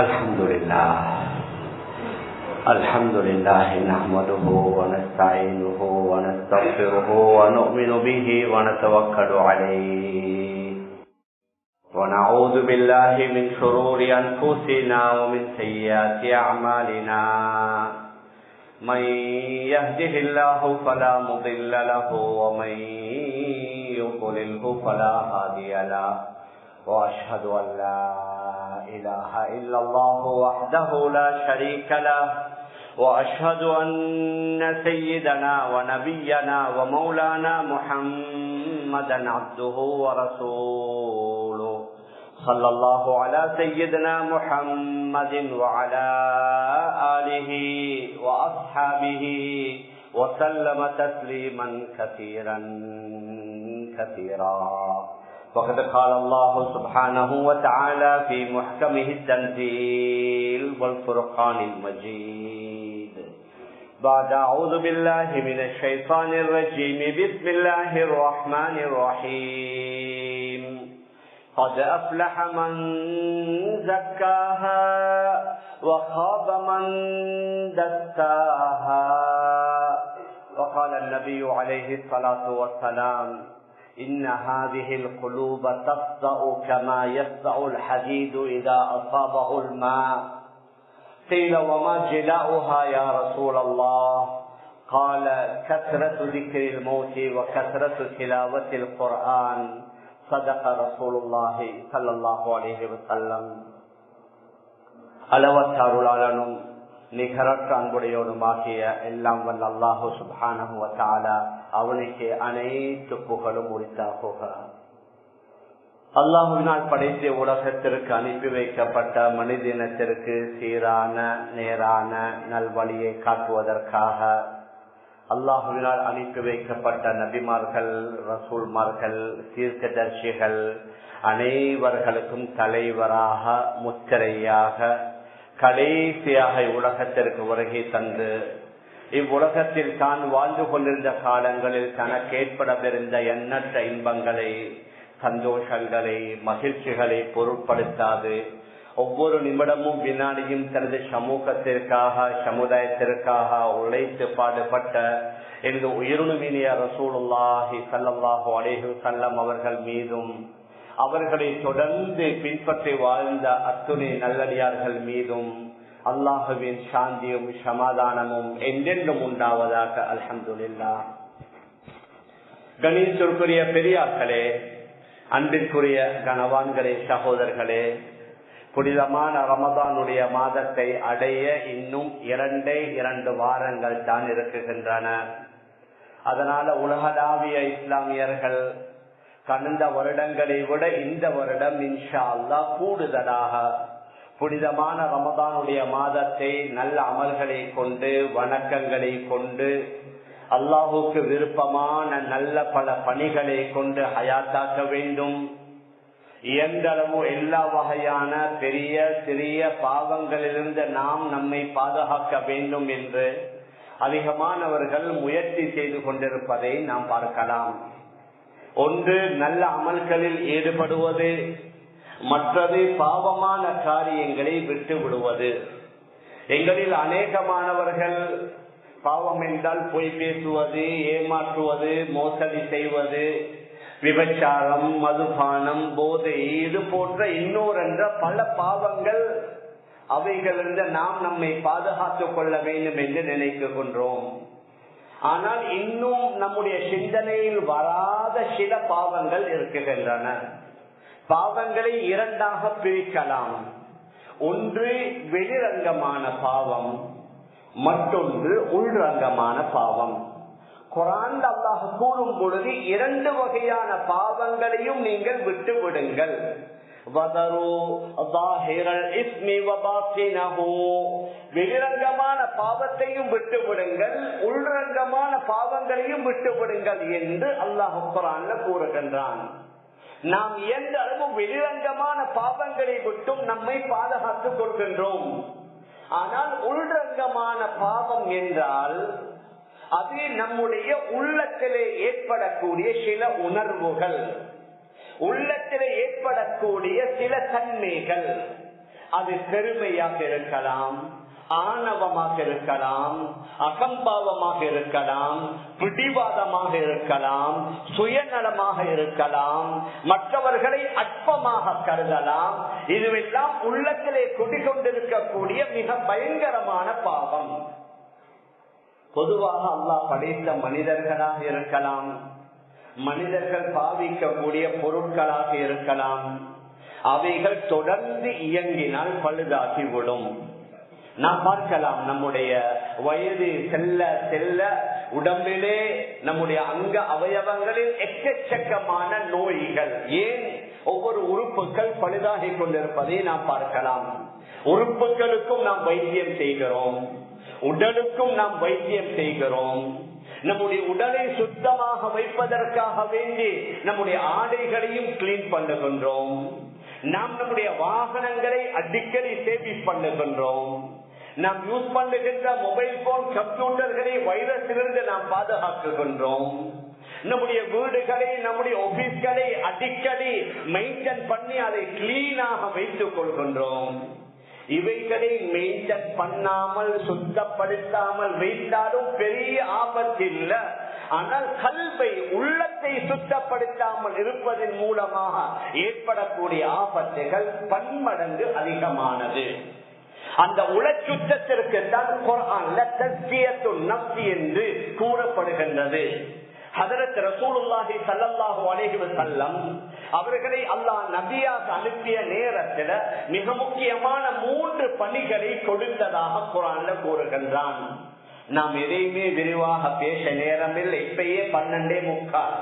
الحمد لله نحمده ونستعينه ونستغفره ونؤمن به ونتوكل عليه ونعوذ بالله من شرور أنفسنا ومن سيئات أعمالنا من يهده الله فلا مضل له ومن يضلله فلا هادي له وأشهد أن لا إله إلا الله وحده لا شريك له وأشهد أن سيدنا ونبينا ومولانا محمدا عبده ورسوله صلى الله على سيدنا محمد وعلى آله وأصحابه وسلم تسليما كثيرا وقد قال الله سبحانه وتعالى في محكمه التنزيل والفرقان المجيد بعد أعوذ بالله من الشيطان الرجيم بسم الله الرحمن الرحيم قد أفلح من زكاها وخاب من دساها وقال النبي عليه الصلاة والسلام إن هذه القلوب تفزع كما يفزع الحديد إذا أصابه الماء قيل وما جلاؤها يا رسول الله قال كثرة ذكر الموت وكثرة تلاوة القرآن صدق رسول الله صلى الله عليه وسلم அளவற்ற அருளாளனும் நிகரற்ற அன்புடையோனுமாகிய எல்லாம் வல்ல அல்லாஹு சுப்ஹானஹு வ தஆலா அவனுக்கு அனைத்து புகழும் உரித்தாகுக. அல்லாஹுவினால் படைத்த உலகத்திற்கு அனுப்பி வைக்கப்பட்ட மனிதனத்திற்கு சீரான நேரான நல்வழியை காட்டுவதற்காக அல்லாஹுவினால் அனுப்பி வைக்கப்பட்ட நபிமார்கள், ரசூல்மார்கள், தீர்க்கதர்சிகள் அனைவர்களுக்கும் தலைவராக முத்திரையாக கடைசியாக உலகத்திற்கு வருகை தந்து இவ்வுலகத்தில் தான் வாழ்ந்து கொண்டிருந்த காலங்களில் தனக்கு ஏற்படவிருந்த எண்ணற்ற இன்பங்களை, சந்தோஷங்களை, மகிழ்ச்சிகளை பொருட்படுத்தாது ஒவ்வொரு நிமிடமும் வினாடியும் தனது சமூகத்திற்காக சமுதாயத்திற்காக உழைத்து பாடுபட்ட எனது உயிரினுமினிய ரசூலுல்லாஹி ஸல்லல்லாஹு அலைஹி வஸல்லம் அவர்கள் மீதும் அவர்களை தொடர்ந்து பின்பற்றி வாழ்ந்த அத்துணை நல்லடியார்கள் மீதும் அல்லாஹுவின் சாந்தியும் சமாதானமும் என்றென்றும் உண்டாவதாக. அல்ஹம்துலில்லாஹ். கணேசருக்குரிய பெரியார்களே, அன்பிற்குரிய கனவான்களே, சகோதரர்களே, புனிதமான ரமதானுடைய மாதத்தை அடைய இன்னும் 2 வாரங்கள் தான் இருக்குகின்றன. அதனால உலகளாவிய இஸ்லாமியர்கள் கடந்த வருடங்களை விட இந்த வருடம் இன்ஷா அல்லாஹ் கூடுதலாக புனிதமான ரமதானுடைய மாதத்தை நல்ல அமல்களை கொண்டு, வணக்கங்களை கொண்டு, அல்லாஹுக்கு விருப்பமான நல்ல பல பணிகளை கொண்டு ஹயாத்தாக்க வேண்டும். இயன்றளவு எல்லா வகையான பெரிய சிறிய பாவங்களிலிருந்து நாம் நம்மை பாதுகாக்க வேண்டும் என்று அதிகமானவர்கள் முயற்சி செய்து கொண்டிருப்பதை நாம் பார்க்கலாம். ஒன்று நல்ல அமல்களில் ஈடுபடுவது, மற்றது பாவமான காரியங்களை விட்டு விடுவது. எங்களில் அநேகமானவர்கள் பாவம் என்றால் பொய் பேசுவது, ஏமாற்றுவது, மோசடி செய்வது, விபச்சாரம், மதுபானம், போதை, இது போன்ற இன்னொரு பல பாவங்கள், அவைகளிலிருந்து நாம் நம்மை பாதுகாத்துக் கொள்ள வேண்டும் என்று நினைக்கின்றோம். ஆனால் இன்னும் நம்முடைய சிந்தனையில் வராத சில பாவங்கள் இருக்குகின்றன. பாவங்களை 2ஆக பிரிக்கலாம். ஒன்று வெளிரங்கமான பாவம், மற்றொன்று உள்ரங்கமான பாவம். குர்ஆன் அல்லாஹ் கூறும் பொழுது 2 வகையான பாவங்களையும் நீங்கள் விட்டு விடுங்கள். வெளிரங்கமான பாவத்தையும் விட்டு விடுங்கள், உள்ரங்கமான பாவங்களையும் விட்டு விடுங்கள் என்று அல்லாஹ் குர்ஆன்ல கூறுகின்றான். நாம் எந்த அளவு வெளிரங்கமான பாவங்களை விட்டும் நம்மை பாதுகாத்துக் கொள்கின்றோம். ஆனால் உள்ரங்கமான பாவம் என்றால் அது நம்முடைய உள்ளத்திலே ஏற்படக்கூடிய சில உணர்வுகள், உள்ளத்திலே ஏற்படக்கூடிய சில தன்மைகள், அது பெருமையாக இருக்கலாம், ஆணவமாக இருக்கலாம், அகம்பாவமாக இருக்கலாம், பிடிவாதமாக இருக்கலாம், சுயநலமாக இருக்கலாம், மற்றவர்களை அற்பமாக கருதலாம். இதுவெல்லாம் உள்ளத்திலே குடிகொண்டிருக்கக்கூடிய மிக பயங்கரமான பாவம். பொதுவாக அல்லாஹ் படைத்த மனிதர்களாக இருக்கலாம், மனிதர்கள் பாவிக்கக்கூடிய பொருட்களாக இருக்கலாம், அவைகள் தொடர்ந்து இயங்கினால் பழுதாகிவிடும். நாம் பார்க்கலாம், நம்முடைய வயது செல்ல செல்ல உடம்பிலே நம்முடைய அங்க அவயவங்களில் எக்கச்சக்கமான நோய்கள், ஏன் ஒவ்வொரு உறுப்புகள் பழுதாகி கொண்டிருப்பதை நாம் பார்க்கலாம். உறுப்புகளுக்கும் நாம் வைத்தியம் செய்கிறோம், உடலுக்கும் நாம் வைத்தியம் செய்கிறோம். நம்முடைய உடலை சுத்தமாக வைப்பதற்காக வேண்டி நம்முடைய ஆடைகளையும் கிளீன் பண்ணுகின்றோம். நாம் நம்முடைய வாகனங்களை அடிக்கடி சேவிங் பண்ணுகின்றோம். நாம் யூஸ் பண்ணுகின்ற மொபைல் போன், கம்ப்யூட்டர்களை வைரஸிலிருந்து நாம் பாதுகாக்குகின்றோம். நம்முடைய வீடுகளை, நம்முடைய ஆபீஸ்களை அடிக்கடி மெயின்டைன் பண்ணி அதை கிளீனாக வைத்துக் கொள்கின்றோம். இவைகளை மெயின்டைன் பண்ணாமல் சுத்தப்படுத்தாமல் வைத்தாலும் பெரிய ஆபத்து இல்லை. ஆனால் கல்வை, உள்ளத்தை சுத்தப்படுத்தாமல் இருப்பதன் மூலமாக ஏற்படக்கூடிய ஆபத்துகள் பன்மடங்கு அதிகமானது. அந்த உளச்சுத்தத்திற்கு தான் குர்ஆன்ல தஸ்கியத்துன் நஃப்ஸ் என்று கூறப்படுகின்றது. ஹதரத் ரசூலுல்லாஹி ஸல்லல்லாஹு அலைஹி வஸல்லம் அவர்களை அல்லாஹ் நபியாக அனுப்பிய நேரத்தில் மிக முக்கியமான 3 பணிகளை கொடுத்ததாக குர்ஆன்ல கூறுகின்றான். நாம் எதையுமே விரிவாக பேச நேரமில்லை. இப்பயே 12:45.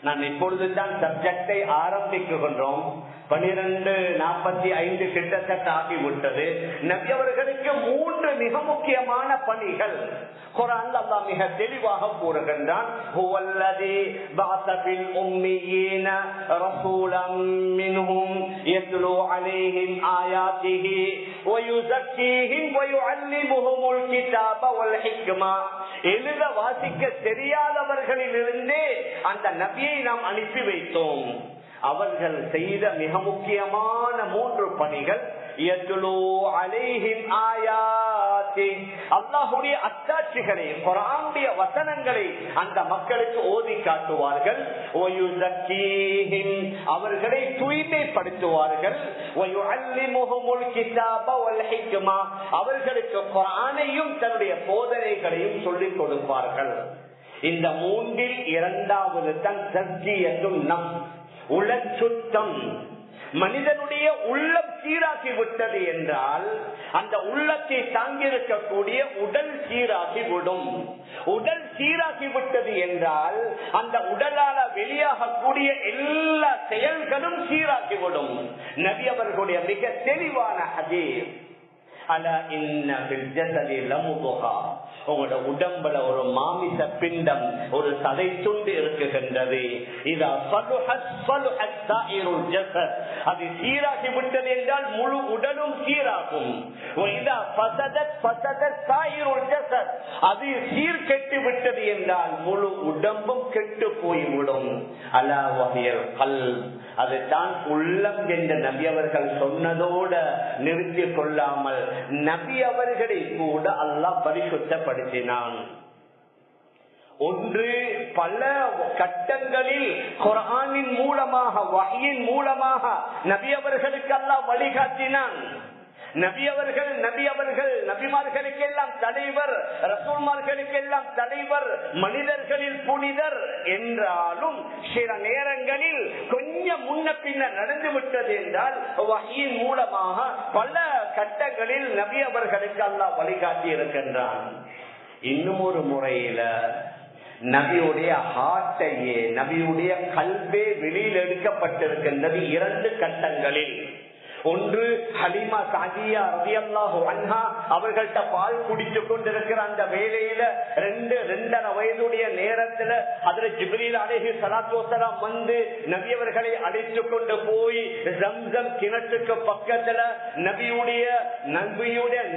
நான் இப்பொழுதுதான் சப்ஜெக்டை ஆரம்பிக்குகின்றோம். 12:45 கிட்டத்தட்ட ஆகிவிட்டது. நபி அவர்களுக்கு 3 மிக முக்கியமான பணிகள் குர்ஆன்ல அல்லாஹ் மிக தெளிவாக கூறுகின்றான். ஹுவல்லதி பஅஸ பில் உம்மீன ரசூலம் மின்ஹும் யத்லூ அலைஹிம் ஆயாத்திஹி வ யுஸக்கீஹிம் வ யுஅல்லிமுஹுமுல் கிதாப வல் ஹிக்மா. எழுத வாசிக்க தெரியாதவர்களிலிருந்தே அந்த நபியை நாம் அனுப்பி வைத்தோம். அவர்கள் செய்த மிக முக்கியமான 3 பணிகள். அல்லாஹ்வுடைய அத்தாட்சிகளை, குர்ஆனுடைய வசனங்களை அந்த மக்களுக்கு ஓதி காட்டுவார்கள். அவர்களை தூய்மைப்படுத்துவார்கள். அவர்களுக்கு குர்ஆனையும் தன்னுடைய போதனைகளையும் சொல்லிக் கொடுப்பார்கள். இந்த 3இல் 2வது தான் தஸ்கியத்துன் நஃப்ஸ், உளச்சுத்தம். மனிதனுடைய உள்ளம் சீராகி விட்டது என்றால் அந்த உள்ளத்தை தாங்கியிருக்கக்கூடிய உடல் சீராகிவிடும். உடல் சீராகி விட்டது என்றால் அந்த உடலால வெளியாகக்கூடிய எல்லா செயல்களும் சீராகிவிடும். நபி அவர்களுடைய மிக தெளிவான ஹதீஸ், அலா இன்ன ஃபில் ஜஸதி லமுதுஹா, உங்களோட உடம்புல ஒரு மாமிச பிண்டம், ஒரு சதை துண்டு இருக்குகின்றது. இதா ஸலுஹத் ஸலுஹத் ஸாயிருல் ஜஸத், அது சீராகி விட்டது என்றால் முழு உடலும் சீராகும். இதா ஃபஸதத் ஃபஸதத் ஸாயிருல் ஜஸத், அது சீர்கெட்டு விட்டது என்றால் முழு உடம்பும் கெட்டு போய்விடும். அலா வஹியல் கல்ப், அதுதான் உள்ளம் என்று நபி அவர்கள் சொன்னதோடு நிறுத்திக் கொள்ளாமல் நபி அவர்களை கூட அல்லாஹ் பரிசுத்தப்படுத்தினான். ஒன்று, பல கட்டங்களில் குர்ஆனின் மூலமாக, வஹ்யின் மூலமாக நபி அவர்களுக்கு அல்லாஹ் வழிகாட்டினான். நபிமார்களுக்கெல்லாம் தலைவர், ரசூல்மார்களுக்கெல்லாம் தலைவர், மனிதர்களில் புனிதர் என்றாலும் சில நேரங்களில் கொஞ்சம் முன்ன பின்ன நடந்து விட்டது என்றால் வஹ்யின் மூலமாக பல கட்டங்களில் நபி அவர்களுக்கு அல்லாஹ் வழிகாட்டி இருக்கின்றான். இன்னும் ஒரு முறையில நபியுடைய ஹார்ட்டையே, நபியுடைய கல்வே வெளியில் எடுக்கப்பட்டிருக்கின்றது 2 கட்டங்களில். ஒன்று, ஹலீமா சாதியா ரலியல்லாஹு அன்ஹா அவர்கள்ட்ட பால் குடித்துக் கொண்டிருக்கிற அந்த வேளையில 2.5 வயதுடைய நேரத்துல ஹஜ்ரத் ஜிப்ரீல் அலைஹி ஸலாத்து வஸலாம் வந்து நபி அவர்களை அழைத்துக் கொண்டு போய் ஜம்சம் கிணற்றுக்கு பக்கத்துல நபியுடைய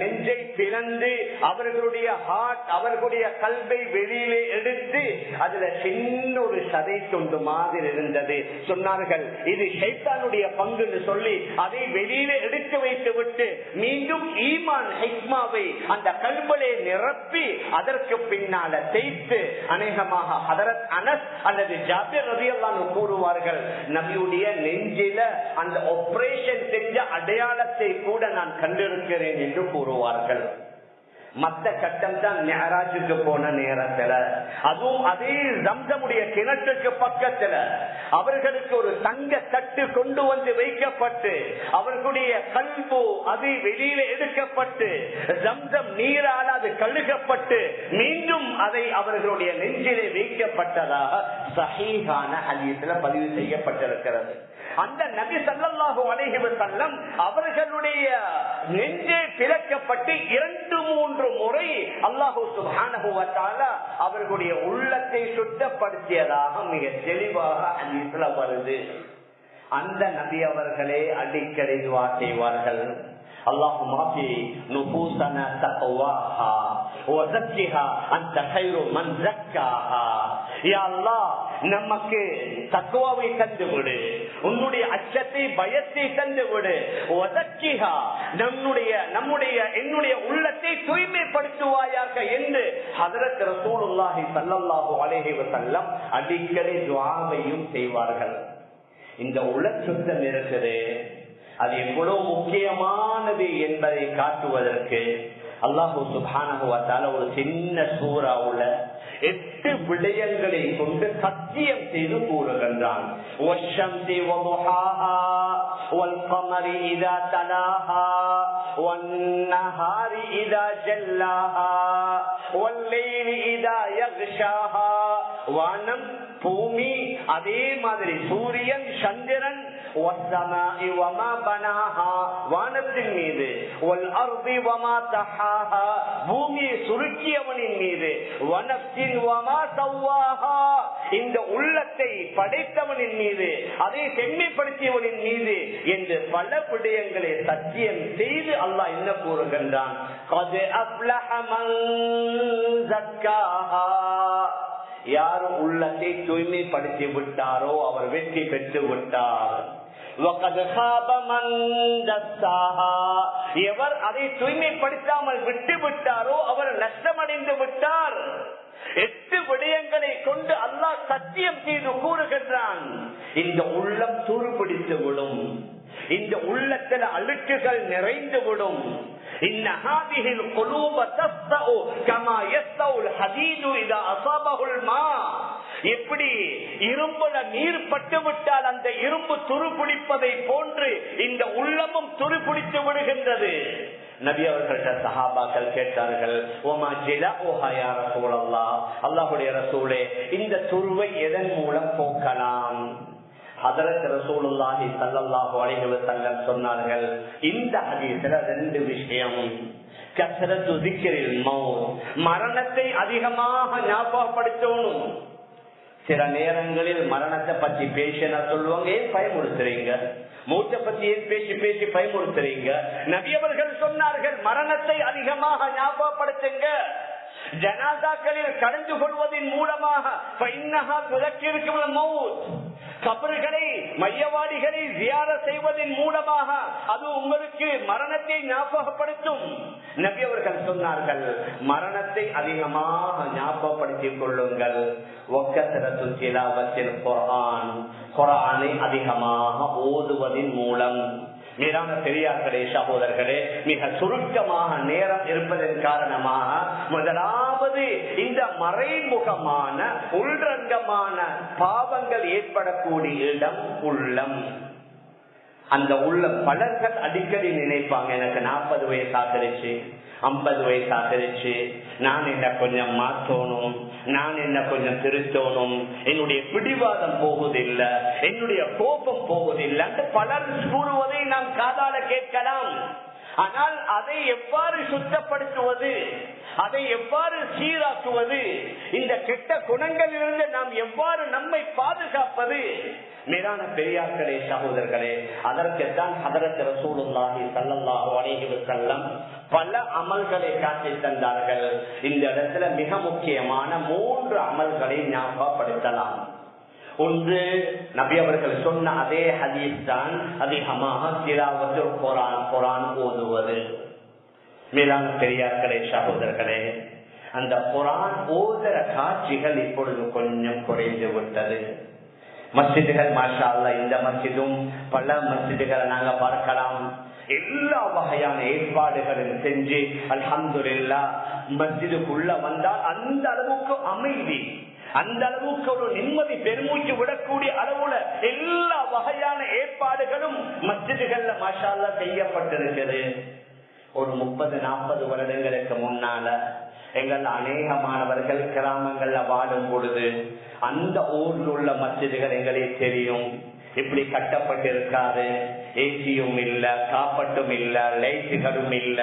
நெஞ்சை பிளந்து அவர்களுடைய ஹார்ட், அவர்களுடைய கல்வை வெளியிலே எடுத்து அதுல சின்ன ஒரு சதை துண்டு மாதிரி இருந்தது. சொன்னார்கள், இது ஷைத்தானுடைய பங்குன்னு சொல்லி அதை வெளியில எடுக்க வைத்து விட்டு மீண்டும் ஈமான் ஹிக்மாவை அந்த கல்விலே நிரப்பி அதற்கு பின்னால தேய்த்து அநேகமாக ஹதரத் அனஸ் அல்லது ஜாபிர் ரலியல்லாஹு அன்ஹு கூறுவார்கள், நபியுடைய நெஞ்சில அந்த ஆபரேஷன் செஞ்ச அடையாளத்தை கூட நான் கண்டிருக்கிறேன் என்று கூறுவார்கள். மத்த கட்டம் தான் மிஅராஜுக்கு போன நேரத்துல, அதுவும் அதே ஜம்சமுடைய கிணற்றுக்கு பக்கத்துல அவர்களுக்கு ஒரு தங்க தட்டு கொண்டு வந்து வைக்கப்பட்டு அவர்களுடைய கல்பு அது வெளியில எடுக்கப்பட்டு ஜம்சம் நீரால் அது கழுகப்பட்டு மீண்டும் அதை அவர்களுடைய நெஞ்சிலே வைக்கப்பட்டதாக சஹீஹான ஹதீஸ்ல பதிவு செய்யப்பட்டிருக்கிறது. அந்த நபி ஸல்லல்லாஹு அலைஹி வஸல்லம் அவர்களுடைய நெஞ்சே பிளக்கப்பட்டு 2-3 முறை அல்லாஹ் சுப்ஹானஹு வ தஆலா அவர்களுடைய உள்ளத்தை சுத்தப்படுத்தியதாக மிக தெளிவாக ஹதீஸ்ல வருது. அந்த நபி அவர்களே அடிக்கடி துஆ செய்வார்கள், اللهم اعطِ نفوسنا تقواها وزكها انت خير من زكاها. يا الله நமக்கு தக்வாவை தந்து விடு, உன்னுடைய அச்சத்தை பயத்தை தந்து விடு, வதக்கிஹா என்னுடைய உள்ளத்தை தூய்மைப்படுத்துவாயாக என்று ஹஜ்ரத் ரசூலுல்லாஹி ஸல்லல்லாஹு அலைஹி வஸல்லம் அடிக்கடி துஆவையும் செய்வார்கள். இந்த உள்ள சுத்தம் இருக்குது, அது எவ்வளவு முக்கியமானது என்பதை காட்டுவதற்கு அல்லாஹ் சுப்ஹானஹு வ தஆலா ஒரு சின்ன சூராவுல 8 விடயங்களை கொண்டு சத்தியம் செய்து கூறுகின்றான். வஷ்ஷம்ஸி வதுஹாஹா வல்கமரி இதா தலாஹா வன்னஹாரி இதா ஜல்லாஹா வல்லைலி இதா யக்ஷாஹா. வானம் பூமி அதே மாதிரி சூரியன் சந்திரன் வானத்தின் மீது பூமியை சுருக்கியவனின் மீது இந்த உள்ளத்தை படைத்தவனின் மீது அதை செம்மைப்படுத்தியவனின் மீது என்று பல விடயங்களை சத்தியம் செய்து அல்லாஹ் என்ன கூறுகின்றான், யாரும் உள்ளத்தை தூய்மைப்படுத்தி விட்டாரோ அவர் வெற்றி பெற்று விட்டார். எவர் அதை தூய்மைப்படுத்தாமல் விட்டு விட்டாரோ அவர் நஷ்டமடைந்து விட்டார். 8 விடயங்களை கொண்டு அல்லாஹ் சத்தியம் செய்து கூறுகின்றான். இந்த உள்ளம் துருப்பிடித்து விடும், இந்த உள்ளத்தில் அழுக்குகள் நிறைந்து விடும். எப்படி இரும்புல நீர் பட்டுவிட்டால் அந்த இரும்பு துருப்பிடிப்பதை போன்று இந்த உள்ளமும் துருப்பிடித்து விடுகின்றது. நபி அவர்கள்ட்ட சஹாபாக்கள் கேட்டார்கள், ஓமா ஜிலாஹா யா ரசூலல்லாஹ், அல்லாஹ்வுடைய ரசூலே இந்த துருவை எதன் மூலம் போக்கலாம்? ஹதரத் ரசூலுல்லாஹி ஸல்லல்லாஹு அலைஹி வஸல்லம் சொன்னார்கள், இந்த ஹதீஸ்ல 2 விஷயம். கஸ்ரத்து ذிக்ரில் மௌத், மரணத்தை அதிகமாக ஞாபகப்படுத்தணும். சில நேரங்களில் மரணத்தை பத்தி பேசினா சொல்லுவாங்க, ஏன் பயமுறுத்துறீங்க? மூச்சை பத்தி ஏன் பேசி பயமுறுத்துறீங்க? நபி அவர்கள் சொன்னார்கள், மரணத்தை அதிகமாக ஞாபகப்படுத்துங்க. ஜனாசாக்களில் கலந்து கொள்வதன் மூலமாக கபறுகளை மையவாடிகளை ஜியாரத் செய்வதன் மூலமாக அது உங்களுக்கு மரணத்தை ஞாபகப்படுத்தும். நபி அவர்கள் சொன்னார்கள், மரணத்தை அதிகமாக ஞாபகப்படுத்திக் கொள்ளுங்கள். குர்ஆனை அதிகமாக ஓதுவதன் மூலம். மீதான பெரியார்களே சகோதரர்களே, மிக சுருக்கமாக நேரம் இருப்பதன் காரணமாக முதலாவது இந்த மறைமுகமான உள்ரங்கமான பாவங்கள் ஏற்படக்கூடிய இடம் உள்ளம். அந்த உள்ள பலர்கள் அடிக்கடி நினைப்பாங்க, எனக்கு 40 வயசு ஆகிருச்சு, 50 வயசு ஆகிருச்சு, நான் என்ன கொஞ்சம் மாற்றணும், நான் என்ன கொஞ்சம் திருத்தணும், என்னுடைய பிடிவாதம் போவதில்லை, என்னுடைய கோபம் போவதில்லை என்று பலர் கூறுவதை நாம் காதால கேட்கலாம். ஆனால் அதை எவ்வாறு சுத்தப்படுத்துவது, அதை எவ்வாறு சீராக்குவது, இந்த கெட்ட குணங்களிலிருந்து நாம் எவ்வாறு நம்மை பாதுகாப்பது? மேலான பெரியார்களே சகோதரர்களே, அதற்குத்தான் ஹதரத் ரசூலுல்லாஹி ஸல்லல்லாஹு அலைஹி வஸல்லம் பல அமல்களை காட்டி தந்தார்கள். இந்த இடத்துல மிக முக்கியமான 3 அமல்களை ஞாபகப்படுத்தலாம். ஒன்று நபி அவர்கள் சொன்ன அதே ஹதீஸ் தான் அதிகமாக திலாவத்துல் குர்ஆன் ஓதுவது. மேலான பெரியார்களே, சகோதரர்களே, அந்த குர்ஆன் ஓதுற காட்சிகள் இப்பொழுது கொஞ்சம் குறைந்து விட்டது. மஸ்ஜிதுகள் மாஷா அல்லாஹ், இந்த மஸ்ஜிதும் பல மஸ்ஜிதுகளை நாங்க பார்க்கலாம். எல்லா வகையான ஏற்பாடுகளும் செஞ்சு அல்ஹம்துலில்லாஹ் மஸ்ஜிதுக்குள்ள வந்தால் அந்த அளவுக்கு அமைதி, அந்த அளவுக்கு ஒரு நிம்மதி, பெருமூச்சு விடக்கூடிய அளவுல எல்லா வகையான ஏற்பாடுகளும் மஸ்ஜிதுகள்ல மாஷா அல்லாஹ் செய்யப்பட்டிருக்கிறது. ஒரு 30-40 வருடங்களுக்கு முன்னால எங்கள் அநேகமானவர்கள் கிராமங்கள்ல வாழும் பொழுது அந்த ஊரில் உள்ள மஸ்ஜிதுகள் எங்களுக்கு தெரியும். இப்படி கட்டப்பட்டிருக்காது. ஏசியும் இல்ல, காப்பட்டும் இல்ல, லைட்டுகளும் இல்ல.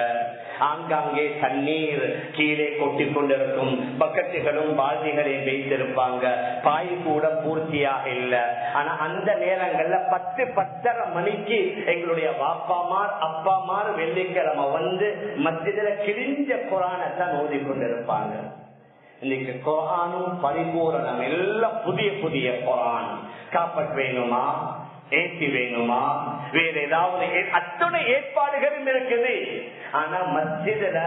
ஆங்காங்கே தண்ணீர் கீழே கொட்டி கொண்டிருக்கும். பக்கெட்டுகளும் பால்திகளையும் வைத்திருப்பாங்க. பாய் கூட பூர்த்தியாக இல்ல. ஆனா அந்த நேரங்கள்ல 10-10:30 மணிக்கு எங்களுடைய பாப்பாமார் அப்பாமார் வெள்ளிக்கிழமை வந்து மஸ்ஜிதுல கிழிஞ்ச குர்ஆனைத்தான் ஓதி கொண்டிருப்பாங்க. இன்னைக்கு குர்ஆனும் பரிபூரணம், எல்லாம் புதிய புதிய குர்ஆன். காப்பட் வேணுமா, ஏசி வேணுமா, வேற ஏதாவது அத்தனை ஏற்பாடுகளும் இருக்குது. ஆனா மஸ்ஜிதுல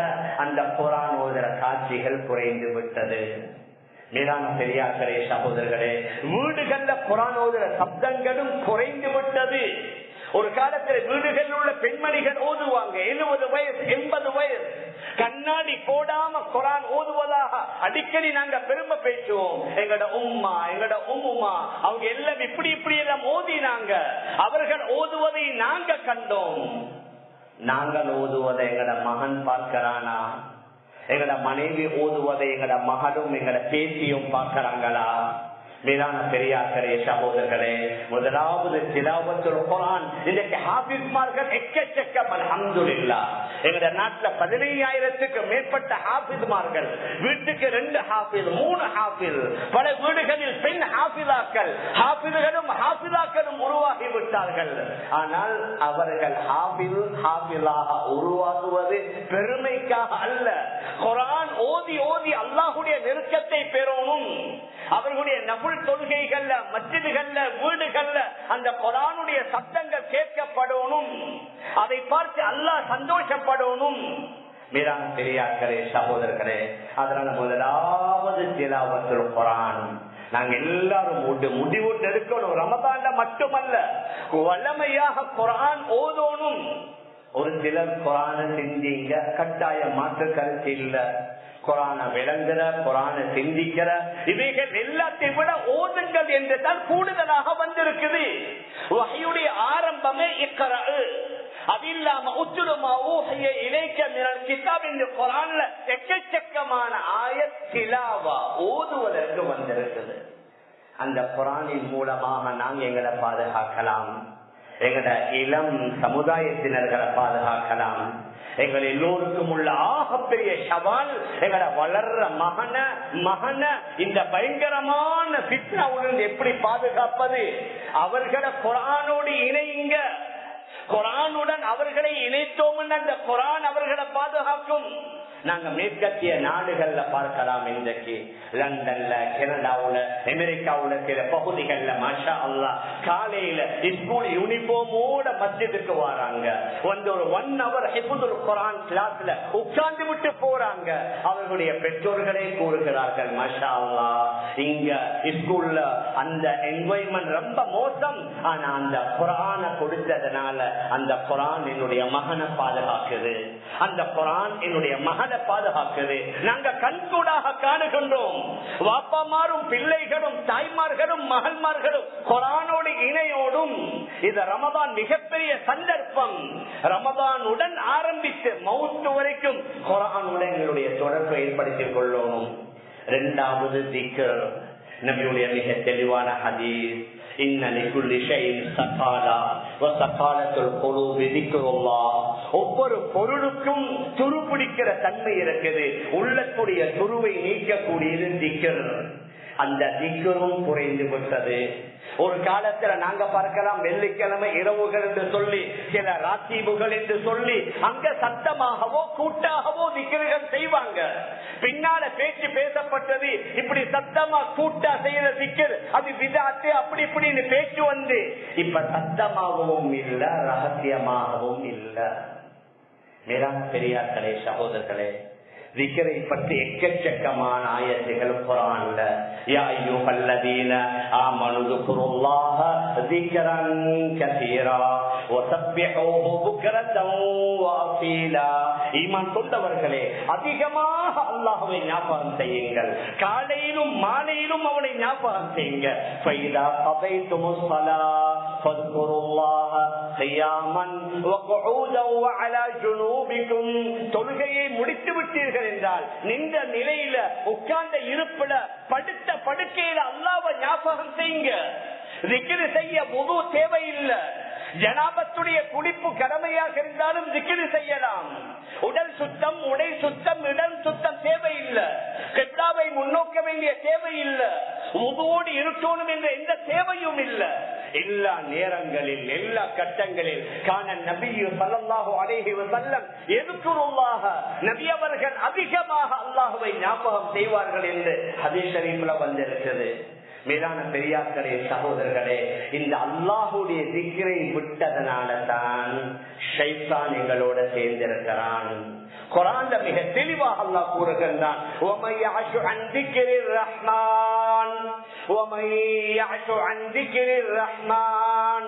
அந்த குர்ஆன் ஓதுற காட்சிகள் குறைந்து விட்டது. மேலான பெரியார்களே, சகோதரர்களே, வீடுகள்ல குர்ஆன் ஓதுற சப்தங்களும் குறைந்து விட்டது. ஒரு காலத்துல வீடுகளில் உள்ள பெண்மணிகள் ஓதுவாங்க. 70 வயசு 80 வயசு கண்ணாடி போடாம குர்ஆன் ஓதுவதாக அடிக்கடி நாங்க பெருமை பேசுவோம். எங்கட உம்மா, எங்கட உம்முமா, அவங்க எல்லாம் இப்படி இப்படி எல்லாம் ஓதினாங்க. அவர்கள் ஓதுவதை நாங்க கண்டோம். நாங்கள் ஓதுவதை எங்கட மகன் பார்க்கிறானா? எங்கட மனைவி ஓதுவதை எங்கட மகளும் எங்கட பேத்தியும் பார்க்கிறாங்களா? மேலான பெரியார்களே, சகோதரர்களே, முதலாவது திலாவத்துல் குர்ஆன். இன்றைக்கு ஹாஃபிஸ்மார்கள் எக்கச்சக்கம் அல்ஹம்துலில்லாஹ். எங்க நாட்டுல 15,000க்கு மேற்பட்ட ஹாஃபிஸ்மார்கள். வீட்டுக்கு 2 ஹாஃபிஸ், 3 ஹாஃபிஸ். பல வீடுகளில் பெண் ஹாஃபிதாக்கள், ஹாஃபிதுகளும் ஹாஃபிதாக்களும் உருவாகி விட்டார்கள். ஆனால் அவர்கள் ஹாஃபிலாக உருவாகுவது பெருமைக்காக அல்ல. குர்ஆன் ஓதி ஓதி அல்லாஹ்வுடைய நெருக்கத்தை பெறணும். அவர்களுடைய நஃபில் தொழுகைகள்ல, மஸ்ஜிதுகள்ல, வீடுகள்ல அந்த குர்ஆனுடைய சத்தங்கள் கேட்கப்படணும். அதை பார்த்து அல்லாஹ் சந்தோஷப்படணும். மேலான பெரியார்களே, சகோதரர்களே, அதனால முதலாவது திலாவத்துல் குர்ஆன் நாங்க எல்லாரும் முடிவு எடுக்கணும். ரமதான்ல மட்டுமல்ல, வல்லமையாக குர்ஆன் ஓதணும். ஒரு சிலர் குர்ஆனை சிந்திங்க, கட்டாய மாற்று கருத்து இல்ல. குர்ஆனை விளங்குற, குர்ஆனை சிந்திக்கிற, இவைகள் எல்லாத்தையும் விட ஓதுங்கள் என்று தான் கூடுதலாக வந்திருக்குது. வஹ்யுடைய ஆரம்பமே இக்ரா. அது இல்லாம உத்லுமா ஊஹிய இலைக்க மினல் கிதாப் இந்த குர்ஆன்ல எக்கச்சக்கமான ஆயத் திலாவா ஓதுவதற்கு வந்திருக்குது. அந்த குர்ஆனின் மூலமாக நாங்க எங்களை பாதுகாக்கலாம், எங்கட இளம் சமுதாயத்தினர்களை பாதுகாக்கலாம். எங்கள் எல்லோருக்கும் உள்ள ஆகப்பெரிய சவால் எங்கட வளர்ற மகன இந்த பயங்கரமான ஃபித்னாவுடன் எப்படி பாதுகாப்பது? அவர்களை குர்ஆனோடு இணையுங்க. குர்ஆனுடன் அவர்களை இணைத்தோம், அந்த குர்ஆன் அவர்களை பாதுகாக்கும். நாங்க மேற்கத்திய நாடுகள்ல பார்க்கலாம். இன்றைக்கு லண்டன்ல, கனடாவுல, அமெரிக்காவுல சில பகுதிகள்ல மாஷா அல்லாஹ் காலையில ஸ்கூல் யூனிஃபார்மோட மஸ்ஜிதுக்கு வராங்க. வந்து ஒரு 1 hour ஹிஃபுதுல் குர்ஆன் கிளாஸ்ல உட்கார்ந்து விட்டு போறாங்க. அவர்களுடைய பெற்றோர்களே கூறுகிறார்கள், மாஷா அல்லாஹ் இங்க ஸ்கூல்ல அந்த என்வாயன்மெண்ட் ரொம்ப மோசம். ஆனா அந்த குர்ஆனை கொடுத்ததுனால அந்த குர்ஆன் என்னுடைய மகனை பாதுகாக்குது, அந்த குர்ஆன் என்னுடைய மகனை பாதுகாக்குது. நாங்க கண்கூடாக காணுகின்றோம். வாப்பாமாரும் பிள்ளைகளும் தாய்மார்களும் மகள்மார்களும் குர்ஆனோடு இணையோடும். இது ரமதான் மிகப்பெரிய சந்தர்ப்பம். ரமதானுடன் ஆரம்பித்து மௌத் வரைக்கும் குர்ஆனுடன் எங்களுடைய தொடர்பை ஏற்படுத்திக் கொள்ளணும். 2வது திக்ர், நபியுடைய மிக தெளிவான ஹதீஸ், ஒவ்வொரு பொருளுக்கும் துரு பிடிக்கிற தன்மை இருக்குது. உள்ளத்துடைய துருவை நீக்கக்கூடியது திக்ர். அந்த திக்ரும் குறைந்து விட்டது. ஒரு காலத்துல நாங்க பார்க்கலாம் வெள்ளிக்கிழமை இரவுகள் என்று சொல்லி சில ராத்தீபுகள் என்று சொல்லி அங்க சத்தமாகவோ கூட்டாகவோ திக்ருகள் செய்வாங்க. பின்னால பேச்சு பேசப்பட்டது, இப்படி சத்தமா கூட்டா செய்யற திக்ர் அது விதாத்து அப்படி இப்படின்னு பேச்சு வந்து இப்ப சத்தமாகவும் இல்ல ரகசியமாகவும் இல்ல. மேலான பெரியார்களே சகோதரர்களே, திக்ரை பற்றி எக்கச்சக்கமான ஆயத்துகள் குர்ஆன்ல யா அய்யுஹல்லதீன ஆமனு ذكرுல்லாஹ ذிக்ரன் கஸீரா வஸப்பிஹூஹு புக்ரத்தன் வஅஸீலா. ஈமான் கொண்டவர்களே, அதிகமாக அல்லாஹ்வை ஞாபகம் செய்யுங்கள், காலையிலும் மாலையிலும் அவனை ஞாபகம் செய்யுங்க. ஃபைதா கதைதுமுஸ் ஸலாத் ஃபذ்குருல்லாஹ கியாமன் வகுஊதன் வஅலா ஜுனூபிக்கும். தொழுகையை முடித்து விட்டீர்கள் என்றால் நின்ற நிலையில உட்கார்ந்த இருப்பில படுத்த படுக்கையில அல்லாஹ்வை ஞாபகம் செய்யுங்க. திக்ர் செய்ய வுது தேவையில்லை. ஜனாபத்துடைய குளிப்பு கடமையாக இருந்தாலும் திக்ர் செய்யலாம். உடல் சுத்தம், உடை சுத்தம், இடம் சுத்தம் தேவையில்லை. கிப்லாவை முன்னோக்க வேண்டிய தேவையில்லை. வுதுவோடு இருக்கணும் என்ற எந்த தேவையும் இல்லை. எல்லா நேரங்களில் எல்லா கட்டங்களில் கான நபி ஸல்லல்லாஹு அலைஹி வஸல்லம் யذ்குருல்லாஹ, நபி அவர்கள் அதிகமாக அல்லாஹ்வை ஞாபகம் செய்வார்கள் என்று ஹதீஸ் ஷரீஃப்ல வந்திருக்கிறது. மேலான பெரியார்களே சகோதரர்களே, இந்த அல்லாஹுடைய திக்ரை விட்டதனால தான் ஷைத்தான் எங்களோட சேர்ந்திருக்கிறான். குர்ஆன்ல மிக தெளிவாக அல்லாஹ் கூறுகின்றான், وَمَن يَعْشُ عَن ذِكْرِ الرَّحْمَنِ وَمَن يَعْشُ عَن ذِكْرِ الرَّحْمَنِ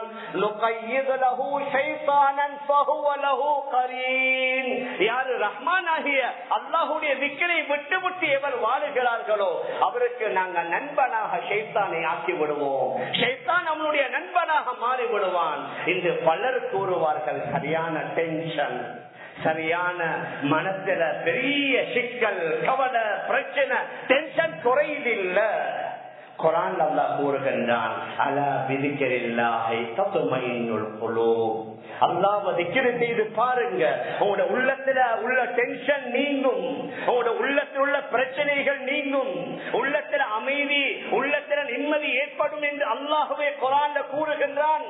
نُقَيِّضْ لَهُ شَيْطَانًا فَهُوَ لَهُ قَرِينٌ. யார் ரஹ்மானாகிய அல்லாஹ்வுடைய திக்ரை விட்டு எவர் வாழுகிறார்களோ அவருக்கு நாங்க நண்பனாக ஷைத்தானை ஆக்கி விடுவோம். ஷைத்தான் அவனுடைய நண்பனாக மாறி விடுவான் என்று பலர் கூறுவார்கள். சரியான டென்ஷன், சரியான மனசுல பெரிய சிக்கல், கவலை, பிரச்சனை, டென்ஷன் குறையில்லை. குர்ஆன்ல அல்லாஹ் கூறுகின்றான், அலா பிதிக்ரில்லாஹி தத்மஇன்னுல் குலூப். அல்லாஹ்வை திக்ர் செய்து பாருங்க, உங்களோட உள்ளத்துல உள்ள டென்ஷன் நீங்கும், உங்களோட உள்ளத்தில் உள்ள பிரச்சனைகள் நீங்கும், உள்ளத்துல அமைதி, உள்ளத்துல நிம்மதி ஏற்படும் என்று அல்லாஹ்வே குர்ஆன்ல கூறுகின்றான்.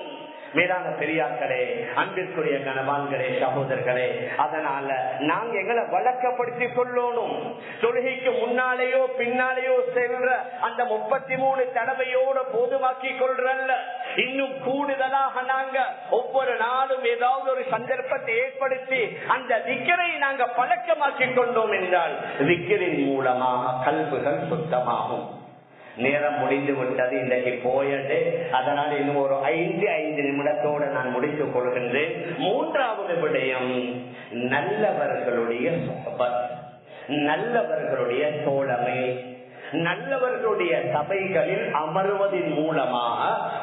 மேலான பெரியார்களே, அன்பிற்குரிய கணவான்களே, சகோதரர்களே, அதனால நாங்க எங்களை வழக்கப்படுத்திக் கொள்ளணும். தொழுகைக்கு முன்னாலேயோ பின்னாலேயோ செல்ற அந்த 33 தடவையோட போதுமாக்கி கொள்றல்ல, இன்னும் கூடுதலாக நாங்க ஒவ்வொரு நாளும் ஏதாவது ஒரு சந்தர்ப்பத்தை ஏற்படுத்தி அந்த திக்ரை நாங்க பழக்கமாக்கி கொண்டோம் என்றால் திக்ரின் மூலமாக கல்புகள் சுத்தமாகும். நேரம் முடிந்து விட்டது, இன்றைக்கு போயது. அதனால் இன்னும் ஒரு 5 நிமிடத்தோடு நான் முடித்துக் கொள்கின்றேன். மூன்றாவது விடயம், நல்லவர்களுடைய சுஹபத், நல்லவர்களுடைய தோழமை, நல்லவர்களுடைய சபைகளில் அமர்வதன் மூலமாக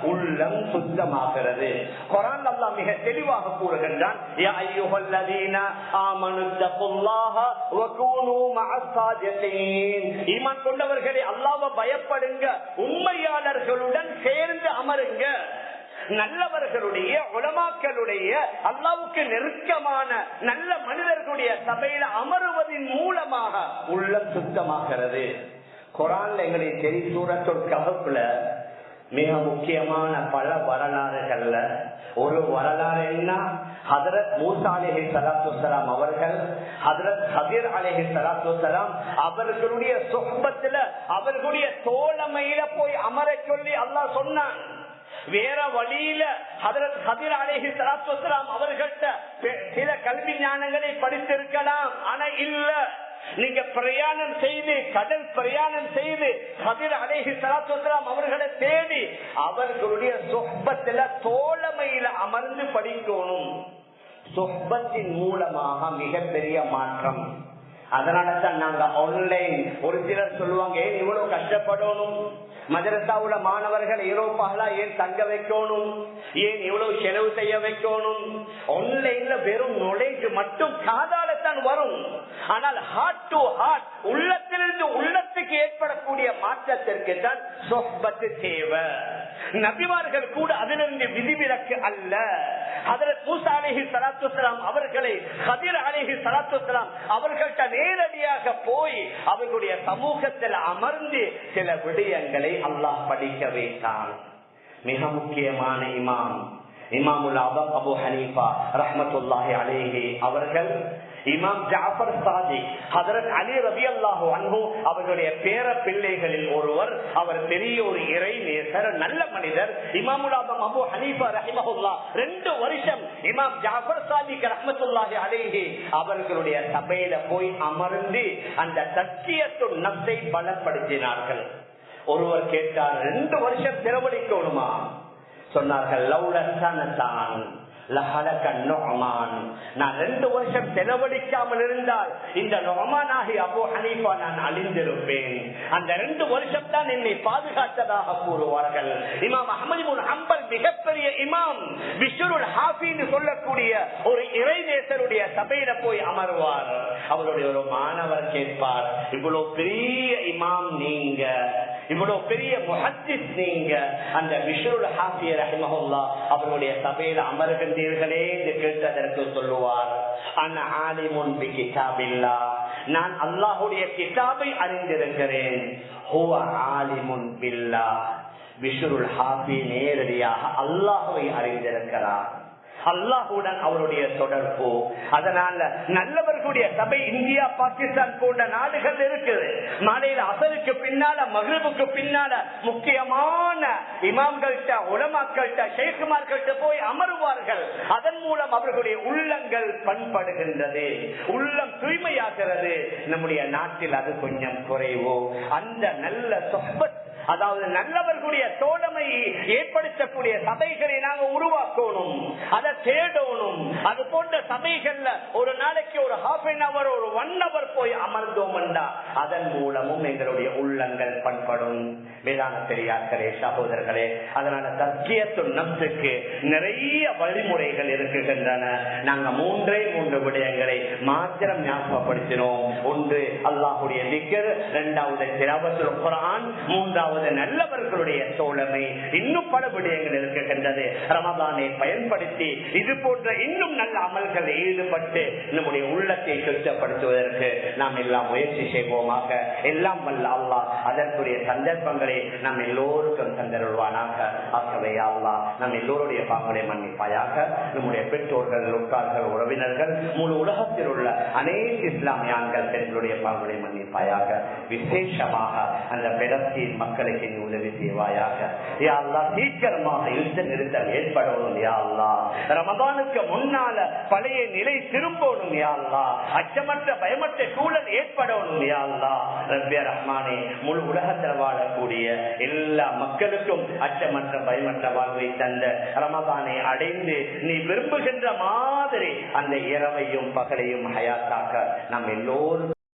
உள்ளம் சுத்தமாகிறது. குர்ஆன் அல்லாஹ் மிக தெளிவாக கூறுகின்றான், யா அய்யுஹல்லதீன ஆமனு தக்குல்லாஹ வகூனு மஅஸ் ஸாதிகீன். ஈமான் கொண்டவர்களே, அல்லாஹ்வை பயப்படுங்க, உண்மையாளர்களுடன் சேர்ந்து அமருங்க. நல்லவர்களுடைய உலமாக்களுடைய அல்லாஹ்வுக்கு நெருக்கமான நல்ல மனிதர்களுடைய சபையில அமருவதன் மூலமாக உள்ளம் சுத்தமாகிறது. குர்ஆன்ல எங்களுக்கு தெரியும், சூரத்துல் கஹ்ஃப்ல மிக முக்கியமான பல வரலாறுகள்ல ஒரு வரலாறு என்ன, ஹஜ்ரத் மூசா அலைஹிஸ்ஸலாத்து வஸ்ஸலாம் அவர்கள் ஹஜ்ரத் ஹிர் அலைஹிஸ்ஸலாத்து வஸ்ஸலாம் அவர்களுடைய சுஹ்பத்துல அவர்களுடைய தோழமையில போய் அமர சொல்லி அல்லாஹ் சொன்னான். வேற வழியில ஹஜ்ரத் ஹிர் அலைஹிஸ்ஸலாத்து வஸ்ஸலாம் அவர்கள்ட்ட சில கல்வி ஞானங்களை படித்திருக்கலாம், ஆனா இல்ல, நீங்க பிரயாணம் செய்து கடல் பிரயாணம் செய்து ஹிர் அலைஹிஸ்ஸலாத்து வஸ்ஸலாம் அவர்களை தேடி அவர்களுடைய சுஹ்பத்துல தோழமையில அமர்ந்து படிக்கணும். சுஹ்பத்தின் மூலமாக மிகப்பெரிய மாற்றம். அதனாலதான் நாங்க ஆன்லைன், ஒரு சிலர் சொல்லுவாங்க, ஏன் இவ்வளவு கஷ்டப்படணும், மதரசாவுல மாணவர்கள் யூரோப்பால ஏன் தங்க வைக்கணும், ஏன் இவ்வளவு செலவு செய்ய வைக்கணும். ஆன்லைன்ல வெறும் நாலேஜ் மட்டும் காதாலத்தான் வரும், ஆனால் ஹார்ட் டு ஹார்ட், உள்ளத்திலிருந்து உள்ளத்துக்கு ஏற்படக்கூடிய மாற்றத்திற்கு தான் சொஹ்பத் தேவை. நபிமார்கள் கூட அதிலிருந்து விதிவிலக்கு அல்ல. ஹஜ்ரத் மூசா அலைஹிஸ்ஸலாத்து வஸ்ஸலாம் அவர்களை கதிர் அலைஹிஸ்ஸலாத்து வஸ்ஸலாம் அவர்கள்ட்ட நேரடியாக போய் அவர்களுடைய சமூகத்தில் அமர்ந்து சில விடயங்களை அல்லாஹ் படிக்க வைத்தான். மிக முக்கியமான இமாமுல் ஆதம் அபூ ஹனீஃபா ரஹ்மத்துல்லாஹி அலைஹி அவர்கள், இமாம் ஜாஃபர் சாதிக், ஹஜ்ரத் அலி ரலியல்லாஹு அன்ஹு அவர்களுடைய பேர பிள்ளைகளில் ஒருவர். அவர் பெரிய ஒரு இறை நேசர், நல்ல மனிதர். இமாமுல் ஆதம் அபூ ஹனீஃபா ரஹிமஹுல்லாஹ் 2 வருஷம் இமாம் ஜாஃபர் சாதிக் ரஹ்மத்துல்லாஹி அலைஹி அவர்களுடைய சபையில போய் அமர்ந்து அந்த தஸ்கியத்துன் நஃப்ஸை பலப்படுத்தினார்கள். ஒருவர் கேட்டார், 2 வருஷம் செலவழிக்கணுமா? சொன்னார்கள், நான் 2 வருஷம் செலவழிக்காமல் இருந்தால் இந்த நுஅமானாகி அபூ ஹனீஃபா நான் அழிந்திருப்பேன். அந்த 2 வருஷம் தான் என்னை பாதுகாத்ததாக கூறுவார்கள். இமாம் அஹ்மத் இப்னு ஹம்பல் மிகப்பெரிய இமாம், பிஷ்ருல் ஹாஃபின்னு சொல்லக்கூடிய ஒரு இறைநேசருடைய சபையில போய் அமர்வார். அவருடைய ஒரு மாணவர் கேட்பார், இவ்வளவு பெரிய இமாம் நீங்க, இவ்வளவு பெரிய முஹத்திஸ் நீங்க, அந்த பிஷ்ருல் ஹாஃபி ரஹிமஹுல்லாஹ் அவருடைய சபையில அமர்கின்றீர்களே என்று கேட்டதற்கு சொல்லுவார், அன ஆலிமுன் பி கிதாபில்லாஹ், நான் அல்லாஹ்வுடைய கிதாபை அறிந்திருக்கிறேன். ஹுவ ஆலிமுன் பில்லாஹ். பிஷ்ருல் ஹாஃபி நேரடியாக அல்லாஹ்வை அறிந்திருக்கிறார். அல்லாஹுடன் அவருடைய தொடர்பு. அதனால நல்லவர்களுடைய சபை இந்தியா, பாகிஸ்தான் போன்ற நாடுகள் இருக்குது. மாலையில அசருக்கு பின்னால, மக்ரிபுக்கு பின்னால முக்கியமான இமாம்கள்ட்ட, உலமாக்கள்ட்ட, ஷேக்குமார்கள்ட்ட போய் அமருவார்கள். அதன் மூலம் அவர்களுடைய உள்ளங்கள் பண்படுகின்றது, உள்ளம் தூய்மையாகிறது. நம்முடைய நாட்டில் அது கொஞ்சம் குறைவோ. அந்த நல்ல சொஹ்பத், அதாவது நல்லவர்களுடைய தோழமையை ஏற்படுத்தக்கூடிய சபைகளை நாங்க உருவாக்கணும், அதை தேடணும். அது போன்ற சபைகள்ல ஒரு நாளைக்கு ஒரு ஹாஃப் அன் அவர், ஒரு 1 hour போய் அமர்ந்தோம் என்றா அதன் மூலமும் எங்களுடைய உள்ளங்கள் பண்படும். வேதான பெரியார்களே, சகோதரர்களே, அதனால தஸ்கியத்துன் நஃப்ஸுக்கு நிறைய வழிமுறைகள் இருக்குகின்றன. நாங்க 3 விடயங்களை மாத்திரம் ஞாபகப்படுத்தினோம். ஒன்று அல்லாஹ்வுடைய திக்ர், 2வது திலாவத்துல் குர்ஆன், 3வது நல்லவர்களுடைய தோழமை. இன்னும் பல விடயங்கள் இருக்கின்றது. ரமதானை பயன்படுத்தி இது போன்ற இன்னும் நல்ல அமல்கள் ஈடுபட்டு நம்முடைய உள்ளத்தை சுத்தப்படுத்துவதற்கு நாம் எல்லாம் முயற்சி செய்வோமாக. எல்லாம் வல்ல அல்லாஹ் அதற்குரிய சந்தர்ப்பங்களை நாம் எல்லோருக்கும் தந்தருள்வானாக. ஆகவே அல்லாஹ் நம் எல்லோருடைய பாவங்களை மன்னிப்பாயாக. நம்முடைய பெற்றோர்கள், உட்கார்கள், உறவினர்கள், முழு உலகத்தில் உள்ள அனைத்து இஸ்லாமிய ஆண்கள் பெண்களுடைய பாவங்களை மன்னிப்பாயாக. விசேஷமாக அந்த பெலஸ்தீன் மக்களுக்கு நீ உதவி செய்வாயாக. யா அல்லாஹ் சீக்கிரமாக யுத்த நிறுத்தம் ஏற்படணும். யா அல்லாஹ் ரமதானுக்கு முன்னால பழைய நிலை திரும்பணும். யா அல்லாஹ் அச்சமற்ற பயமற்ற சூழல் ஏற்படணும். யா அல்லாஹ் ரப்பே ரஹ்மானே, முழு உலகத்தில் வாழக்கூடிய எல்லா மக்களுக்கும் அச்சமற்ற பயமற்ற வாழ்வை தந்த ரமதானை அடைந்து நீ விரும்புகின்ற மாதிரி அந்த இரவையும் பகலையும் ஹயாத்தாக்க நாம் எல்லோரும்